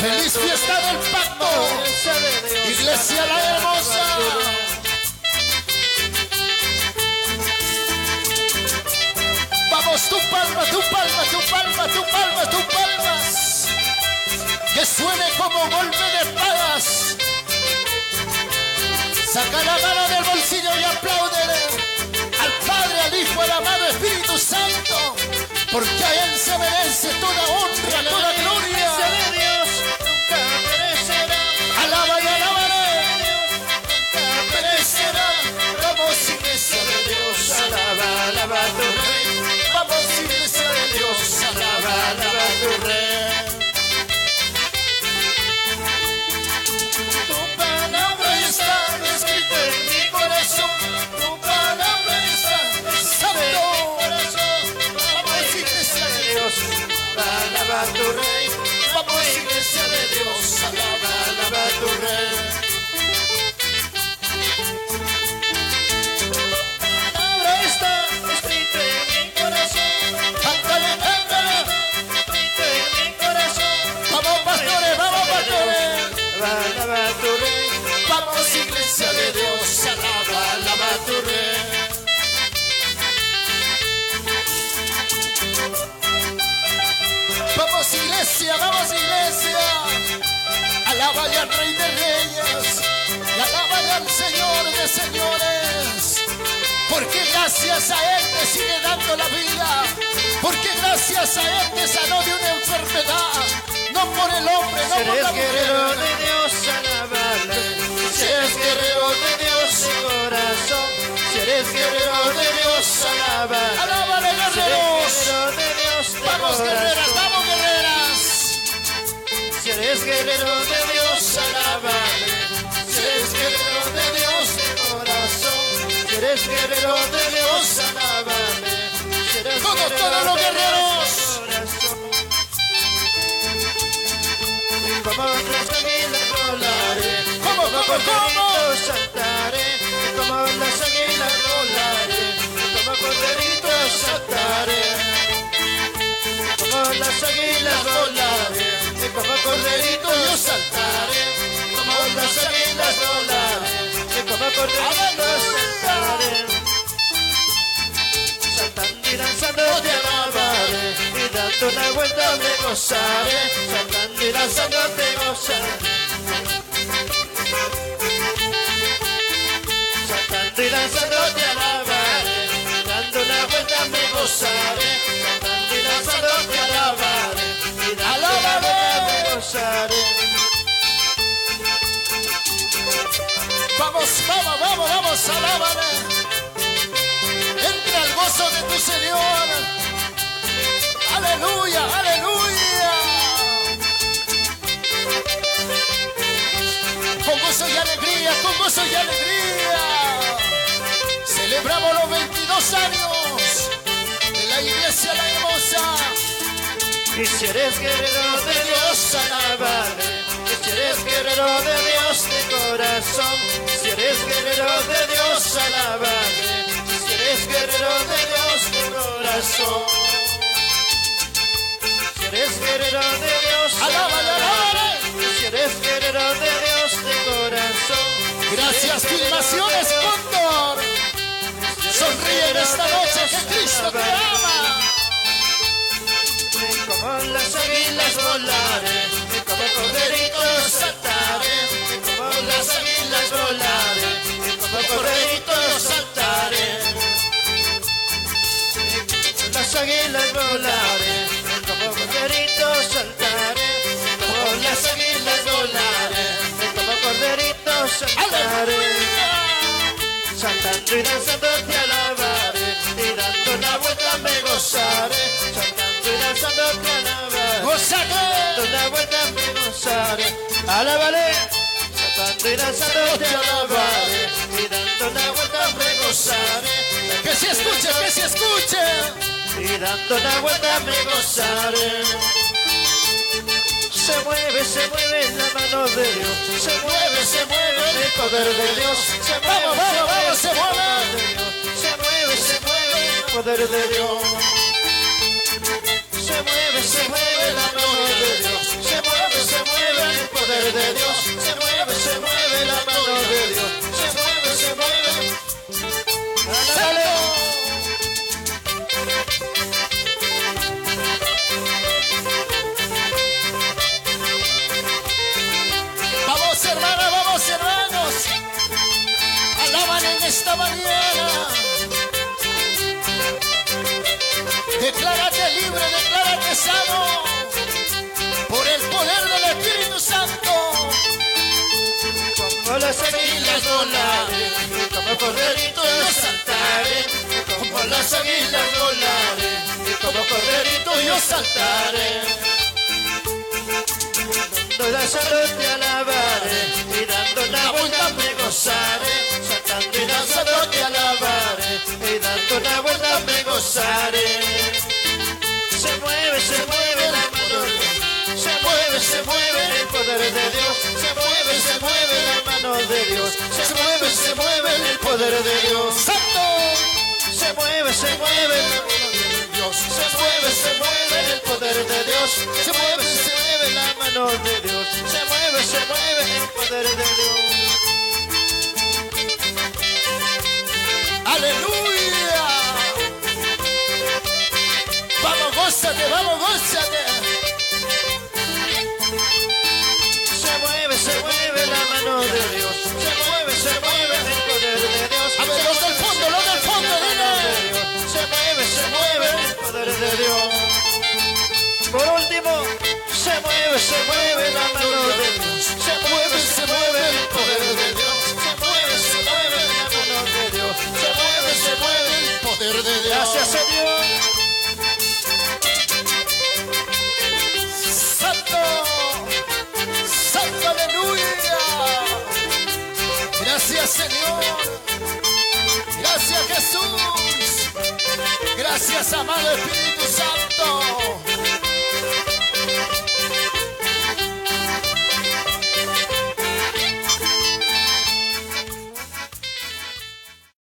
Feliz fiesta del pacto, iglesia la hermosa. Vamos, tu palma, tu palma, tu palma, tu palma, tu palmas. Que suene como golpe de espadas. Saca la mano del bolsillo y apláudele al Padre, al Hijo, al amado Espíritu Santo, porque a Él se merece toda honra, toda gloria. Alaba y alábale. Nunca perecerá. Vamos, iglesia de Dios, alaba, alaba a tu Rey. Vamos, iglesia de Dios, alaba, alaba a tu Rey. Tu palabra está escrita en mi corazón. Tu palabra está escrita en mi corazón. Vamos, iglesia de Dios, alaba a tu Rey. Vamos, iglesia de Dios, alaba, alaba a tu Rey. Alaba a tu Rey, vamos iglesia de Dios, alaba, alaba a tu Rey. Vamos iglesia, alaba al Rey de Reyes y alaba al Señor de Señores, porque gracias a Él te sigue dando la vida, porque gracias a Él te sanó de una enfermedad. No por el hombre, no por la mujer. Si eres guerrero de Dios, alábale. Si eres guerrero de Dios de corazón. Si eres guerrero de Dios, alábale. Alábale, guerreros. Si eres guerrero de Dios de vamos, corazón. Guerreras, vamos, guerreras. Si eres guerrero de Dios, alábale. Si eres guerrero de Dios de corazón. Si eres guerrero de Dios, alábale. Si eres todos los guerreros. Como las águilas volaré, como saltaré, como las águilas volaré, como corderitos saltaré, como las águilas volaré, como corderitos yo saltaré, como las águilas volaré, como corderitos saltaré, saltando y danzando te alabaré, y dando una vuelta me gozaré, saltando y danzando te gozaré, saltando y danzando te alabaré, dando una vuelta me gozaré, saltando y danzando te alabaré, y dando una vuelta me gozaré. Vamos, vamos, vamos, vamos, alábale. Entra al gozo de tu Señor. Aleluya, aleluya. Con gozo y alegría, con gozo y alegría. Celebramos los 22 años de la iglesia la hermosa. Y si eres guerrero de Dios, alábale. Y si eres guerrero de Dios de corazón. Si eres guerrero de Dios, alábale. Si eres guerrero de Dios de corazón. Si eres guerrero de Dios, alábale, alábale. Si eres guerrero de Dios de corazón. Gracias, Filmaciones Cóndor. Sonríe en esta noche que Cristo te ama. Como las águilas volaré, como corderitos saltaré, como las águilas volaré, como corderitos saltaré, las águilas volaré, como corderitos saltaré, como las águilas volaré, como corderitos saltaré, saltando y danzando te alabaré, y dando una vuelta me gozaré, saltando y danzando te alabaré, dando una vuelta me gozaré, alábale, saltando y danzando te alabaré, y dando una vuelta me gozaré, que se escuche, que se escuche, y dando una vuelta me gozaré. Se mueve la mano de Dios, se mueve el poder de Dios, se mueve, se mueve el poder de Dios, se mueve la mano de Dios, se mueve en esta mañana. Declárate libre, declárate sano por el poder del Espíritu Santo. Como las águilas volaré, y como corderito yo saltaré. Como las águilas volaré, y como corderito yo saltaré. Dando la salud te alabaré, y dando una vuelta me gozaré. Saltando y danzando te alabaré, y dando una vuelta me gozaré. Se mueve la mano, se mueve el poder de Dios. Se mueve la mano de Dios. Se mueve el poder de Dios. ¡Santo! Se mueve la mano de Dios. Se mueve el poder de Dios. Se mueve la mano de Dios. Se mueve el poder de Dios. ¡Aleluya! Vamos, gózate, vamos, gózate. Se mueve la mano de Dios. Se mueve el poder de Dios. A ver, los del fondo, dile. Se mueve el poder de Dios. Por último, se mueve la mano de Dios. Se mueve el poder de Dios. Se mueve la mano de Dios. Se mueve el poder de Dios. Gracias, Señor. Santo, aleluya. Gracias, Señor. Gracias, Jesús. Gracias, amado Espíritu.